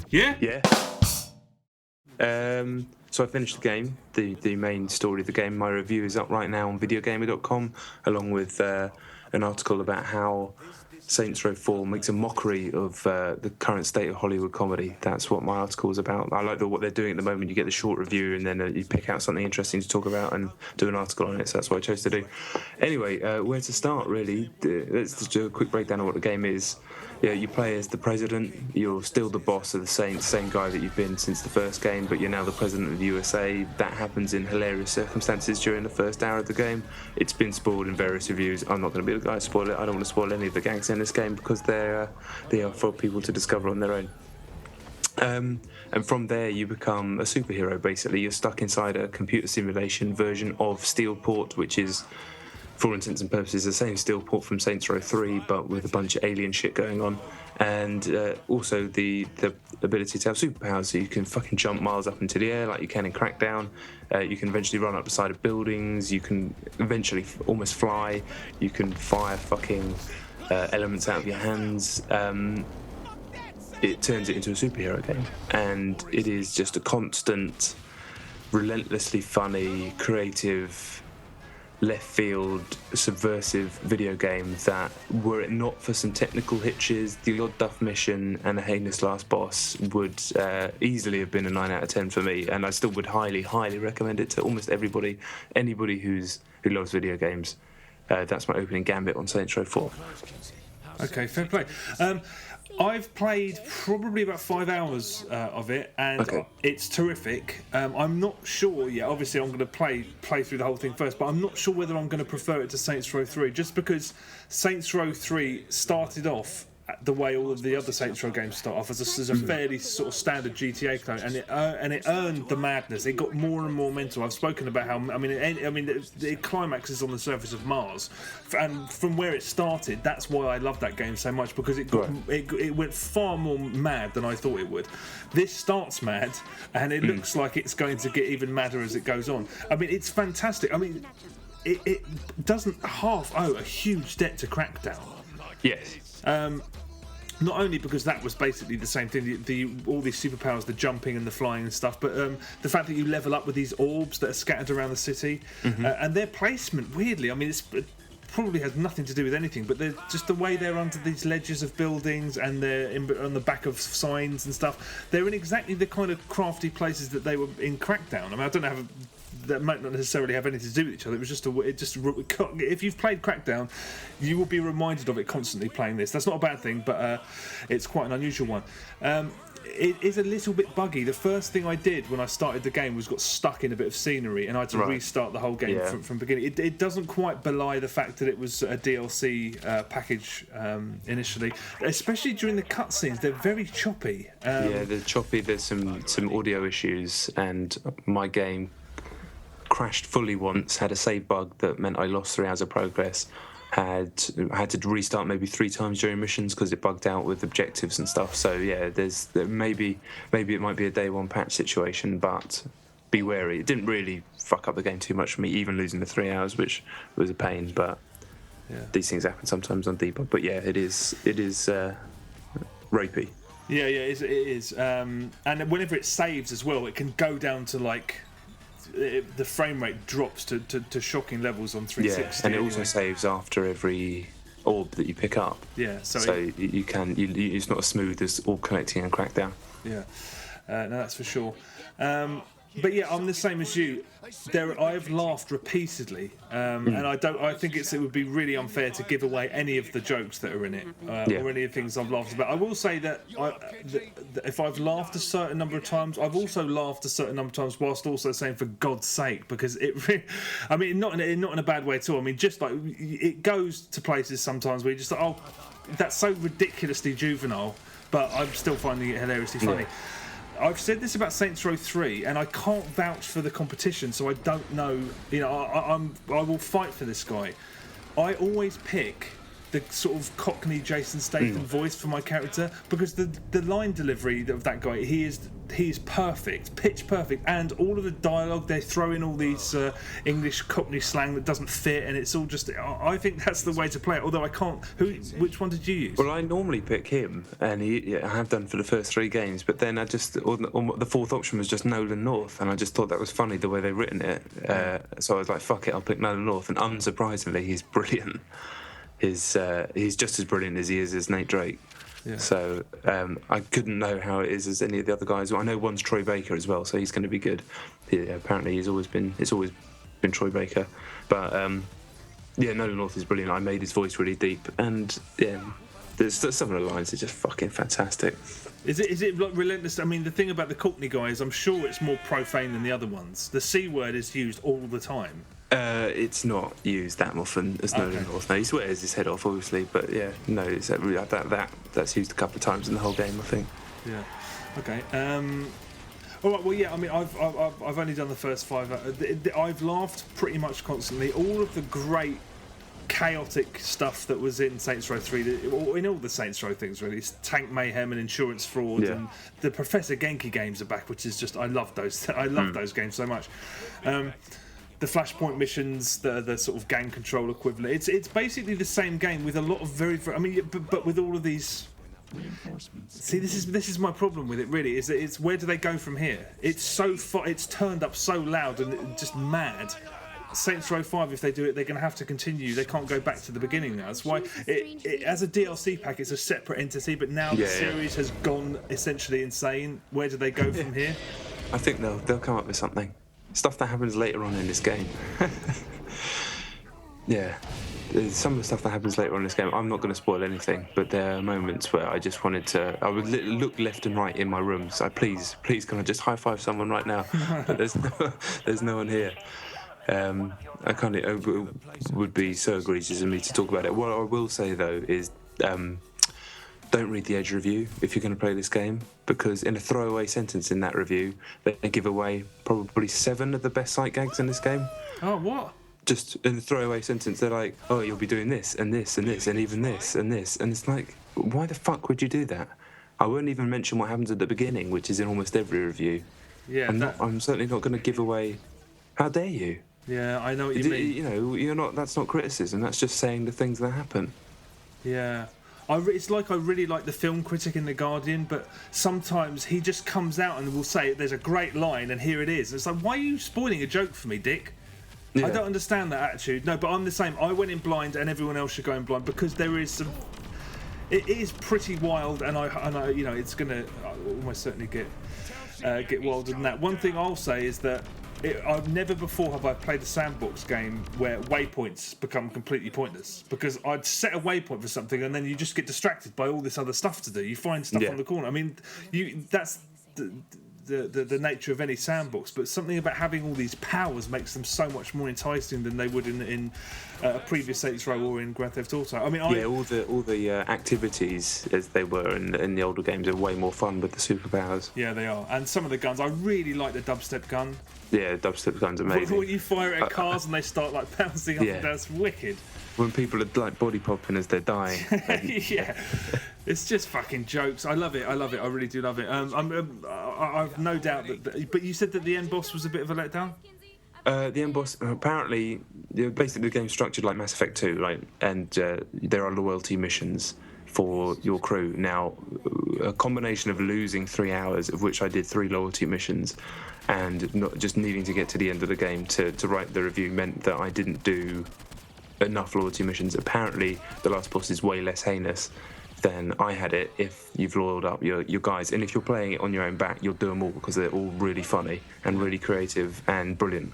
Yeah? Yeah. So I finished the game, the main story of the game. My review is up right now on videogamer.com, along with an article about how Saints Row 4 makes a mockery of the current state of Hollywood comedy. That's what my article is about. I like what they're doing at the moment. You get the short review and then you pick out something interesting to talk about and do an article on it, so that's what I chose to do. Anyway, where to start, really? Let's just do a quick breakdown of what the game is. Yeah, you play as the president. You're still the boss of the Saints, same guy that you've been since the first game, but you're now the president of the USA. That happens in hilarious circumstances during the first hour of the game. It's been spoiled in various reviews. I'm not going to be the guy to spoil it. I don't want to spoil any of the gangs in this game because they are for people to discover on their own. And from there, you become a superhero, basically. You're stuck inside a computer simulation version of Steelport, which is, for all intents and purposes, the same Steelport from Saints Row 3, but with a bunch of alien shit going on. And also the ability to have superpowers, so you can fucking jump miles up into the air like you can in Crackdown. You can eventually run up the side of buildings. You can eventually almost fly. You can fire fucking elements out of your hands. It turns it into a superhero game, and it is just a constant, relentlessly funny, creative, left field, subversive video game that, were it not for some technical hitches, the odd duff mission and a heinous last boss, would easily have been a 9 out of 10 for me, and I still would highly recommend it to almost anybody who loves video games. That's my opening gambit on Saints Row 4. Okay, fair play. I've played probably about 5 hours of it, and it's terrific. I'm not sure yet. Obviously, I'm going to play through the whole thing first, but I'm not sure whether I'm going to prefer it to Saints Row 3, just because Saints Row 3 started off the way all of the other Saints Row games start off, as a fairly sort of standard GTA clone, and it earned the madness. It got more and more mental. I've spoken about how the climax is on the surface of Mars, and from where it started, that's why I love that game so much, because it went far more mad than I thought it would. This starts mad, and it looks like it's going to get even madder as it goes on. I mean, it's fantastic. I mean, it doesn't half owe a huge debt to Crackdown. Yes. Not only because that was basically the same thing, all these superpowers, the jumping and the flying and stuff, but the fact that you level up with these orbs that are scattered around the city, and their placement, weirdly, I mean, it probably has nothing to do with anything, but they're just the way they're under these ledges of buildings and they're on the back of signs and stuff. They're in exactly the kind of crafty places that they were in Crackdown. I mean, I don't know how. That might not necessarily have anything to do with each other. It was if you've played Crackdown, you will be reminded of it constantly playing this. That's not a bad thing, but it's quite an unusual one. It is a little bit buggy. The first thing I did when I started the game was got stuck in a bit of scenery, and I had to restart the whole game from beginning. It doesn't quite belie the fact that it was a DLC package initially, especially during the cutscenes. They're very choppy. They're choppy. There's some audio issues, and my game crashed fully once, had a save bug that meant I lost 3 hours of progress, had to restart maybe 3 times during missions because it bugged out with objectives and stuff. So yeah, maybe it might be a day one patch situation, but be wary. It didn't really fuck up the game too much for me, even losing the 3 hours, which was a pain, but these things happen sometimes on debug. But yeah, it is rapey. Yeah, it is. And whenever it saves as well, it can go down to like the frame rate drops to shocking levels on 360. Yeah, and it also saves after every orb that you pick up. Yeah, so you can. It's not as smooth as orb collecting and Crackdown. Yeah, no, that's for sure. But yeah, I'm the same as you. I've laughed repeatedly, and I think it would be really unfair to give away any of the jokes that are in it, or any of the things I've laughed about. I will say that if I've laughed a certain number of times, I've also laughed a certain number of times whilst also saying "for God's sake," because I mean, not in a bad way at all. I mean, just like it goes to places sometimes where you just like, oh, that's so ridiculously juvenile, but I'm still finding it hilariously funny. Yeah. I've said this about Saints Row 3, and I can't vouch for the competition, so I don't know. You know, I will fight for this guy. I always pick the sort of Cockney Jason Statham voice for my character, because the line delivery of that guy, he's perfect, pitch perfect, and all of the dialogue, they throw in all these English Cockney slang that doesn't fit, and it's all just, I think that's the way to play it, although I can't. Which one did you use? Well, I normally pick him, and I have done for the first 3 games, but then the fourth option was just Nolan North, and I just thought that was funny the way they've written it, so I was like, fuck it, I'll pick Nolan North, and unsurprisingly, he's brilliant. He's just as brilliant as he is as Nate Drake. Yeah. So I couldn't know how it is as any of the other guys. I know one's Troy Baker as well, so he's going to be good. Apparently, it's always been Troy Baker. But Nolan North is brilliant. I made his voice really deep, and there's some of the lines are just fucking fantastic. Is it like relentless? I mean, the thing about the Cockney guys, I'm sure it's more profane than the other ones. The C word is used all the time. It's not used that often as Nolan North. No, he swears his head off, obviously, but it's that's used a couple of times in the whole game, I think. Yeah. Okay. All right. Well, yeah. I mean, I've only done the first 5. I've laughed pretty much constantly. All of the great chaotic stuff that was in Saints Row 3, or in all the Saints Row things really, it's tank mayhem and insurance fraud, and the Professor Genki games are back, which is just, I love those. I love those games so much. The Flashpoint missions, the sort of gang control equivalent. It's basically the same game with a lot of but with all of these. See, this is my problem with it. Really, is that it's where do they go from here? It's so far. It's turned up so loud and just mad. Saints Row 5, if they do it, they're going to have to continue. They can't go back to the beginning now. That's why it as a DLC pack, it's a separate entity. But now the series has gone essentially insane. Where do they go from here? I think they'll come up with something. Stuff that happens later on in this game. Some of the stuff that happens later on in this game, I'm not going to spoil anything, but there are moments where I just wanted to, I would look left and right in my room, so please can I just high five someone right now? But there's no one here. I can't, it would be so egregious of me to talk about it. What I will say though is, don't read the Edge review if you're going to play this game, because in a throwaway sentence in that review, they give away probably 7 of the best sight gags in this game. Oh, what? Just in the throwaway sentence, they're like, oh, you'll be doing this, and this, and this, and even this, and this. And it's like, why the fuck would you do that? I won't even mention what happens at the beginning, which is in almost every review. Yeah, I'm certainly not going to give away... How dare you? Yeah, I know what you mean. You know, that's not criticism, that's just saying the things that happen. Yeah. It's like I really like the film critic in The Guardian, but sometimes he just comes out and will say, there's a great line, and here it is. It's like, why are you spoiling a joke for me, Dick? Yeah. I don't understand that attitude. No, but I'm the same. I went in blind, and everyone else should go in blind, because there is some... It is pretty wild, and I it's going to almost certainly get wilder than that. One thing I'll say is that I've never before have I played a sandbox game where waypoints become completely pointless, because I'd set a waypoint for something and then you just get distracted by all this other stuff to do. You find stuff on the corner. I mean, that's the nature of any sandbox, but something about having all these powers makes them so much more enticing than they would in a previous Saints Row or in Grand Theft Auto. I mean, all the activities as they were in the older games are way more fun with the superpowers. Yeah, they are. And some of the guns, I really like the dubstep gun. Yeah, the dubstep gun's amazing. When you fire it at cars and they start like bouncing up and down, it's wicked. When people are like body popping as they're dying. Yeah, it's just fucking jokes. I love it. I really do love it. I've no doubt that. But you said that the end boss was a bit of a letdown. The end boss, apparently, basically the game's structured like Mass Effect 2, right? And there are loyalty missions for your crew. Now, a combination of losing 3 hours, of which I did 3 loyalty missions, and not just needing to get to the end of the game to write the review meant that I didn't do enough loyalty missions. Apparently, the last boss is way less heinous than I had it if you've loyaled up your guys. And if you're playing it on your own back, you'll do them all, because they're all really funny and really creative and brilliant.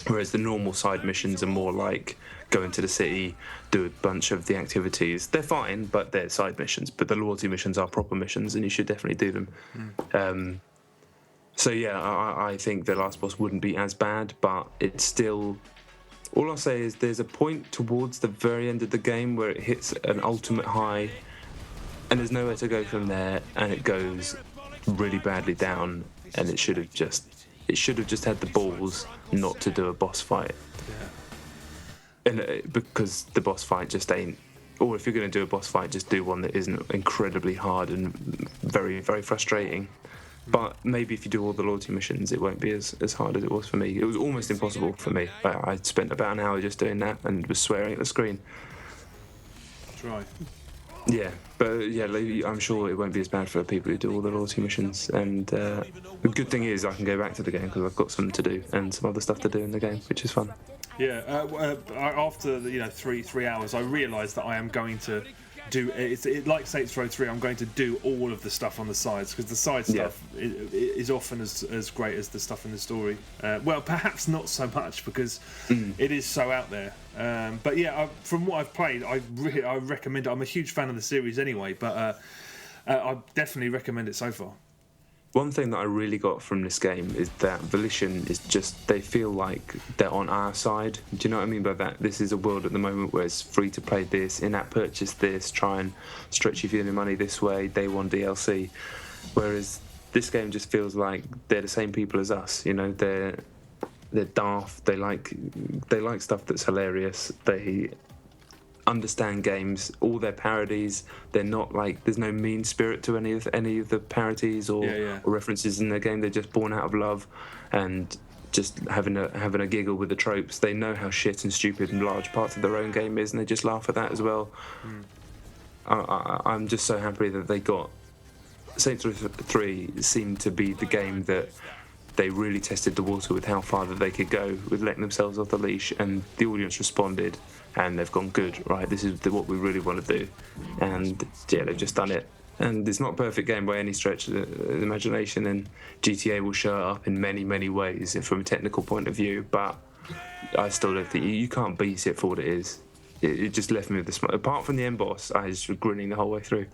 Whereas the normal side missions are more like go into the city, do a bunch of the activities. They're fine, but they're side missions. But the loyalty missions are proper missions, and you should definitely do them. So yeah, I think the last boss wouldn't be as bad, but it's still... All I'll say is there's a point towards the very end of the game where it hits an ultimate high, and there's nowhere to go from there, and it goes really badly down, and it should have just had the balls not to do a boss fight. Yeah. And because the boss fight just ain't or if you're going to do a boss fight, just do one that isn't incredibly hard and very, very frustrating. But maybe if you do all the loyalty missions, it won't be as hard as it was for me. It was almost impossible for me. I spent about an hour just doing that and was swearing at the screen. That's right. Yeah, but yeah, I'm sure it won't be as bad for people who do all the loyalty missions. And the good thing is I can go back to the game because I've got some to do and some other stuff to do in the game, which is fun. Yeah, after the 3 hours, I realised that I am going to do like Saints Row 3. I'm going to do all of the stuff on the sides because the side stuff is often as great as the stuff in the story. Well, perhaps not so much because it is so out there. But yeah, from what I've played, I recommend it. I'm a huge fan of the series anyway, but I definitely recommend it so far. One thing that I really got from this game is that Volition is just, they feel like they're on our side. Do you know what I mean by that? This is a world at the moment where it's free to play this, in-app purchase this, try and stretch your feeling money this way, day one DLC. Whereas this game just feels like they're the same people as us. You know, they're daft. They like stuff that's hilarious. They understand games, all their parodies. They're not like, there's no mean spirit to any of the parodies or references in their game. They're just born out of love and just having a giggle with the tropes. They know how shit and stupid and large parts of their own game is, and they just laugh at that as well. I'm just so happy that they got Saints Row 3 seemed to be the game that they really tested the water with how far that they could go with letting themselves off the leash, and the audience responded, and they've gone, good, right, this is what we really want to do. And yeah, they've just done it. And it's not a perfect game by any stretch of the imagination, and GTA will show up in many, many ways from a technical point of view, but I still don't think you can't beat it for what it is. It just left me with the smile. Apart from the end boss, I was grinning the whole way through.